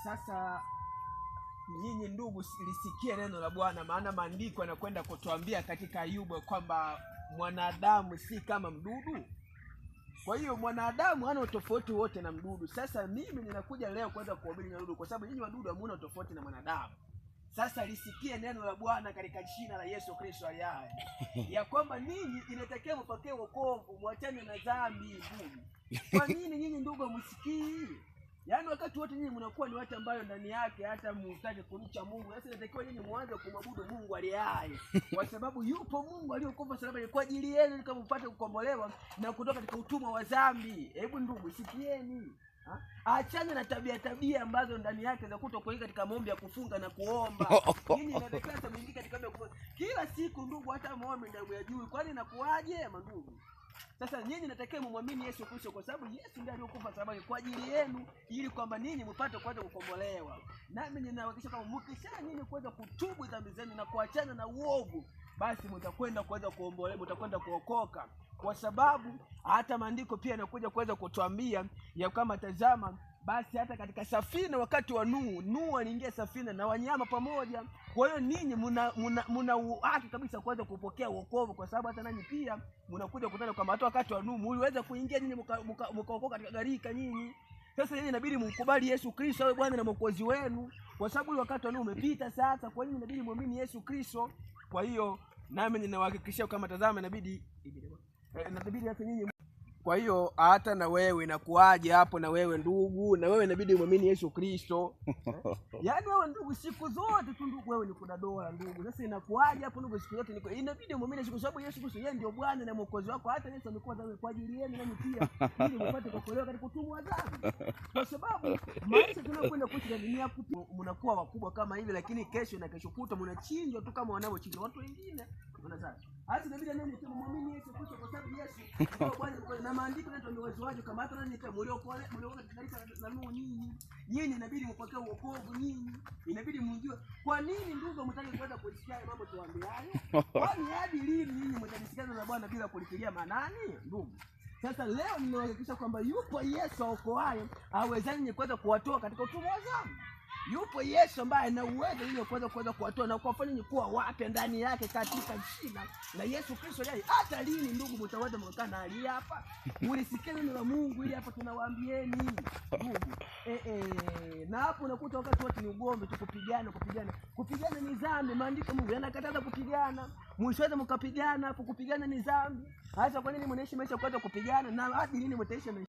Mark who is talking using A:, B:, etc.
A: Sasa nyinyi ndugu, lisikie neno la Bwana, maana maandiko yanakwenda kutuambia katika Ayubu kwamba mwanadamu si kama mdudu. Kwa hiyo mwanadamu hana tofauti wote na mdudu. Sasa mimi ninakuja leo kuweza kuhubiri na mdudu, kwa sababu nyinyi wadudu hamuna tofauti na mwanadamu. Sasa lisikie neno la Bwana katika jina la Yesu Kristo aliye hai, ya kwamba ninyi inatakiwa mpokee wokovu, mwachane na dhambi ndugu. Kwa nini nyinyi ndugu msikii? Yaani wakati wote nyinyi mnakuwa ni watu ambao ndani yake hata mtake kumcha Mungu. Sasa inatakiwa nyinyi muanze kumwabudu Mungu aliye hai, kwa sababu yupo Mungu aliyokufa salama kwa ajili yenu ili mpate kukombolewa na kutoka katika utumwa wa dhambi. Hebu ndugu sikieni. Achana na tabia ambazo ndani yake za kutokuingia katika maombi ya kufunga na kuomba. Nini inawezekana mwingie katika maombi ya kufunga kila siku ndugu, hata maombi ndio yajui. Kwani inakuaje ndugu? Sasa nyinyi natakiwa mumwamini Yesu Kristo, kwa sababu Yesu ndiye aliyokufa sababu kwa ajili yenu ili kwamba ninyi mpate kuanza kukombolewa. Nami ninahakikisha kama mkisha nyinyi kuweza kutubu dhambi zenu na kuachana na uovu, basi mtakwenda kuweza kuombolewa, mtakwenda kuokoka. Kwa sababu hata maandiko pia yanakuja kuweza kutuambia ya kama tazama, basi hata katika safina wakati wa Nuhu aliingia safina na wanyama pamoja. Kwa hiyo ninyi muna haki kabisa kuweza kupokea wokovu, kwa sababu hata nanyi pia mnakuja kutana kwamba hata wakati wa Nuhu mliweza kuingia nyinyi mkaokoka katika gharika nyinyi. Sasa nyinyi inabidi mkubali Yesu Kristo awe Bwana na Mwokozi wenu, kwa sababu wakati wa Nuhu umepita sasa. Kwa hiyo inabidi muamini Yesu Kristo. Kwa hiyo nami ninawahakikishia kama tazama, inabidi hata nyinyi. Kwa hiyo hata na wewe inakuaje hapo, na wewe ndugu, na wewe inabidi muamini Yesu Kristo. Yaani wewe ndugu siku zote tu ndugu, wewe ni kuna dola ndugu. Sasa inakuaje hapo ndugu, siku zote inabidi muamini Yesu, kwa sababu Yesu Kristo yeye ndio Bwana na Mwokozi wako. Hata Yesu amekuwa dhambi kwa ajili yenu na pia ili mpate kuokolewa katika utumwa wa dhambi. Kwa sababu maisha tunakwenda kuishi na dunia mnakuwa wakubwa kama hivi, lakini kesho na kesho kutwa mnachinjwa tu kama wanavyochinjwa watu wengine. Unaona? Hata inabidi nani muamini Yesu Kristo, kwa sababu Yesu ndio Bwana. Na maandiko yetu ni uwezo wake, kama hata nani mliokoka katika Nuhu, nyinyi inabidi mpokee wokovu. Nyinyi inabidi mjue. Kwa nini ndugu mtaki kwenda kusikia mambo tuambiayo? Kwani hadi lini nyinyi mtanisikana na Bwana bila kulifikiria manani ndugu? Sasa leo ninahakikisha kwamba yupo Yesu aokoaye, awezani kuweza kuwatoa katika utumwa wa dhambi. Yupo Yesu ambaye ana uwezo ili kuweza kuwatoa na kuwafanya kuwa wapya ndani yake katika jina la Yesu Kristo. Hata lini ndugu mtaweza mkaa na hali hapa? Ulisikia neno la Mungu ili hapa tunawaambieni ndugu. Na hapo unakuta wakati wote ni ugomvi tu, kupigana ni dhambi. Maandiko Mungu yanakataza kupigana. Mwishowe mkapigana hapo, kupigana ni dhambi. Hata kwa nini mnaishi maisha kwanza kupigana, na hadi lini mtaishi maisha